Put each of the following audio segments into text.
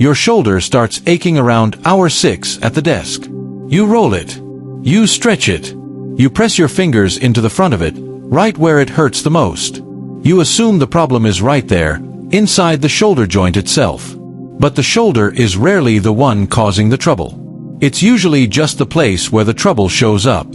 Your shoulder starts aching around hour 6 at the desk. You roll it. You stretch it. You press your fingers into the front of it, right where it hurts the most. You assume the problem is right there, inside the shoulder joint itself. But the shoulder is rarely the one causing the trouble. It's usually just the place where the trouble shows up.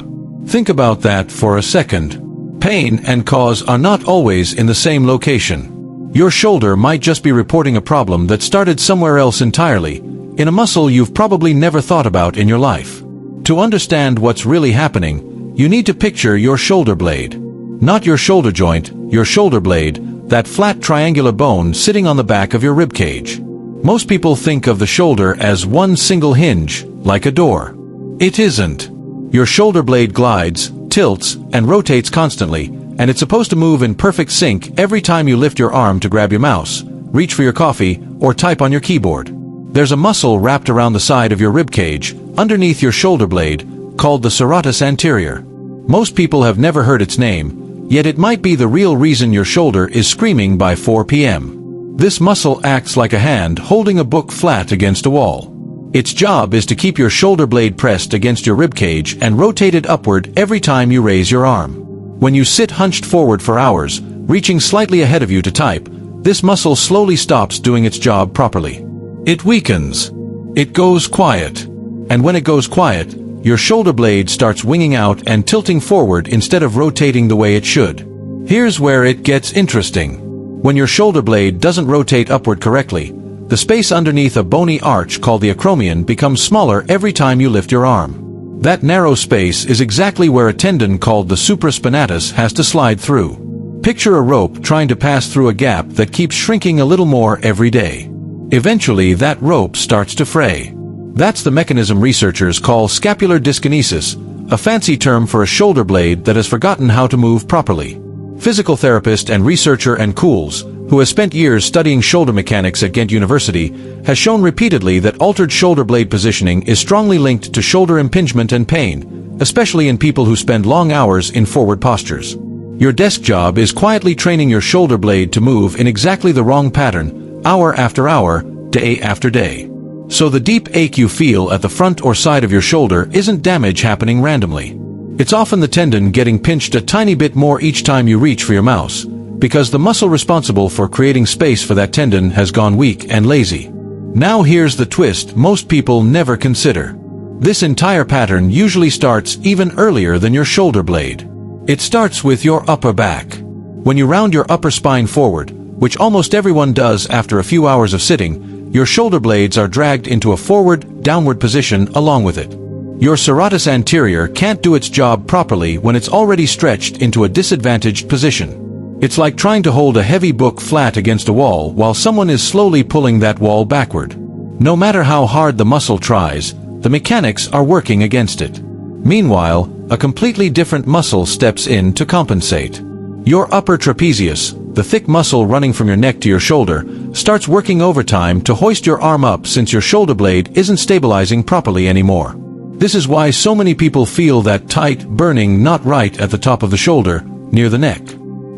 Think about that for a second. Pain and cause are not always in the same location. Your shoulder might just be reporting a problem that started somewhere else entirely, in a muscle you've probably never thought about in your life. To understand what's really happening, you need to picture your shoulder blade. Not your shoulder joint, your shoulder blade, that flat triangular bone sitting on the back of your rib cage. Most people think of the shoulder as one single hinge, like a door. It isn't. Your shoulder blade glides, tilts, and rotates constantly, and it's supposed to move in perfect sync every time you lift your arm to grab your mouse, reach for your coffee, or type on your keyboard. There's a muscle wrapped around the side of your rib cage, underneath your shoulder blade, called the serratus anterior. Most people have never heard its name, yet it might be the real reason your shoulder is screaming by 4 p.m. This muscle acts like a hand holding a book flat against a wall. Its job is to keep your shoulder blade pressed against your rib cage and rotated upward every time you raise your arm. When you sit hunched forward for hours, reaching slightly ahead of you to type, this muscle slowly stops doing its job properly. It weakens. It goes quiet. And when it goes quiet, your shoulder blade starts winging out and tilting forward instead of rotating the way it should. Here's where it gets interesting. When your shoulder blade doesn't rotate upward correctly, the space underneath a bony arch called the acromion becomes smaller every time you lift your arm. That narrow space is exactly where a tendon called the supraspinatus has to slide through. Picture a rope trying to pass through a gap that keeps shrinking a little more every day. Eventually, that rope starts to fray. That's the mechanism researchers call scapular dyskinesis, a fancy term for a shoulder blade that has forgotten how to move properly. Physical therapist and researcher Ann Cools, who has spent years studying shoulder mechanics at Ghent University, has shown repeatedly that altered shoulder blade positioning is strongly linked to shoulder impingement and pain, especially in people who spend long hours in forward postures. Your desk job is quietly training your shoulder blade to move in exactly the wrong pattern, hour after hour, day after day. So the deep ache you feel at the front or side of your shoulder isn't damage happening randomly. It's often the tendon getting pinched a tiny bit more each time you reach for your mouse, because the muscle responsible for creating space for that tendon has gone weak and lazy. Now here's the twist most people never consider. This entire pattern usually starts even earlier than your shoulder blade. It starts with your upper back. When you round your upper spine forward, which almost everyone does after a few hours of sitting, your shoulder blades are dragged into a forward, downward position along with it. Your serratus anterior can't do its job properly when it's already stretched into a disadvantaged position. It's like trying to hold a heavy book flat against a wall while someone is slowly pulling that wall backward. No matter how hard the muscle tries, the mechanics are working against it. Meanwhile, a completely different muscle steps in to compensate. Your upper trapezius, the thick muscle running from your neck to your shoulder, starts working overtime to hoist your arm up since your shoulder blade isn't stabilizing properly anymore. This is why so many people feel that tight, burning knot right at the top of the shoulder, near the neck.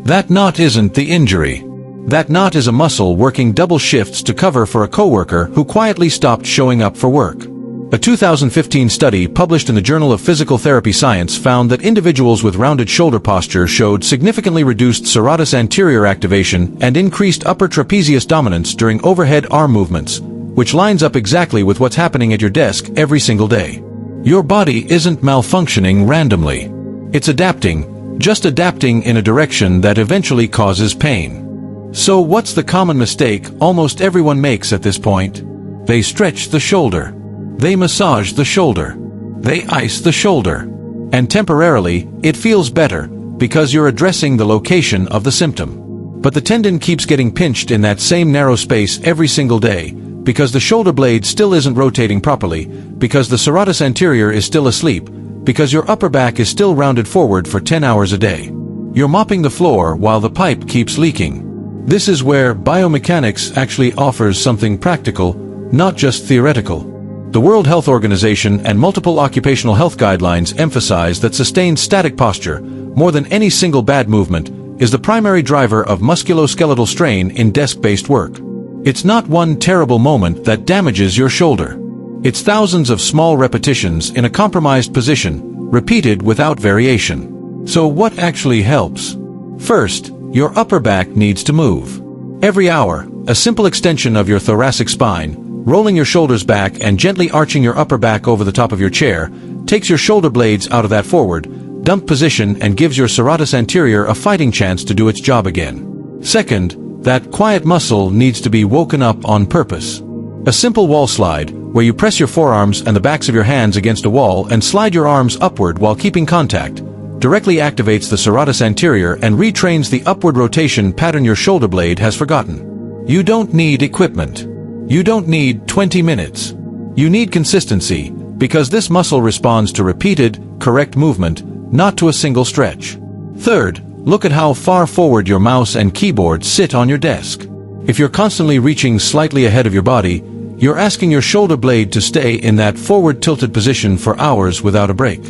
That knot isn't the injury. That knot is a muscle working double shifts to cover for a coworker who quietly stopped showing up for work. A 2015 study published in the Journal of Physical Therapy Science found that individuals with rounded shoulder posture showed significantly reduced serratus anterior activation and increased upper trapezius dominance during overhead arm movements, which lines up exactly with what's happening at your desk every single day. Your body isn't malfunctioning randomly. It's adapting, just adapting in a direction that eventually causes pain. So what's the common mistake almost everyone makes at this point? They stretch the shoulder. They massage the shoulder. They ice the shoulder. And temporarily, it feels better, because you're addressing the location of the symptom. But the tendon keeps getting pinched in that same narrow space every single day, because the shoulder blade still isn't rotating properly, because the serratus anterior is still asleep, because your upper back is still rounded forward for 10 hours a day. You're mopping the floor while the pipe keeps leaking. This is where biomechanics actually offers something practical, not just theoretical. The World Health Organization and multiple occupational health guidelines emphasize that sustained static posture, more than any single bad movement, is the primary driver of musculoskeletal strain in desk-based work. It's not one terrible moment that damages your shoulder. It's thousands of small repetitions in a compromised position, repeated without variation. So what actually helps? First, your upper back needs to move. Every hour, a simple extension of your thoracic spine, rolling your shoulders back and gently arching your upper back over the top of your chair, takes your shoulder blades out of that forward, dump position and gives your serratus anterior a fighting chance to do its job again. Second, that quiet muscle needs to be woken up on purpose. A simple wall slide, where you press your forearms and the backs of your hands against a wall and slide your arms upward while keeping contact, directly activates the serratus anterior and retrains the upward rotation pattern your shoulder blade has forgotten. You don't need equipment. You don't need 20 minutes. You need consistency, because this muscle responds to repeated, correct movement, not to a single stretch. Third, look at how far forward your mouse and keyboard sit on your desk. If you're constantly reaching slightly ahead of your body, you're asking your shoulder blade to stay in that forward tilted position for hours without a break.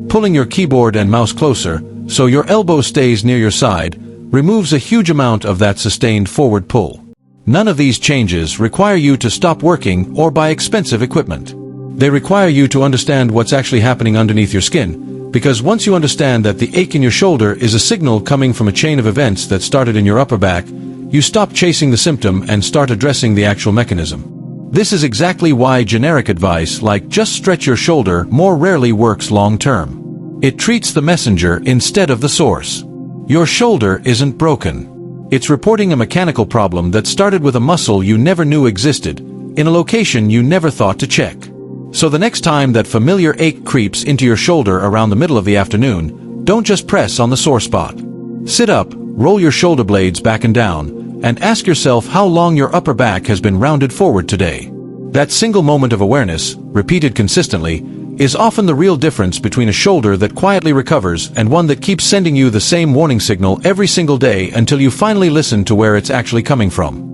Pulling your keyboard and mouse closer, so your elbow stays near your side, removes a huge amount of that sustained forward pull. None of these changes require you to stop working or buy expensive equipment. They require you to understand what's actually happening underneath your skin, because once you understand that the ache in your shoulder is a signal coming from a chain of events that started in your upper back, you stop chasing the symptom and start addressing the actual mechanism. This is exactly why generic advice like just stretch your shoulder more rarely works long-term. It treats the messenger instead of the source. Your shoulder isn't broken. It's reporting a mechanical problem that started with a muscle you never knew existed, in a location you never thought to check. So the next time that familiar ache creeps into your shoulder around the middle of the afternoon, don't just press on the sore spot. Sit up, roll your shoulder blades back and down, and ask yourself how long your upper back has been rounded forward today. That single moment of awareness, repeated consistently, is often the real difference between a shoulder that quietly recovers and one that keeps sending you the same warning signal every single day until you finally listen to where it's actually coming from.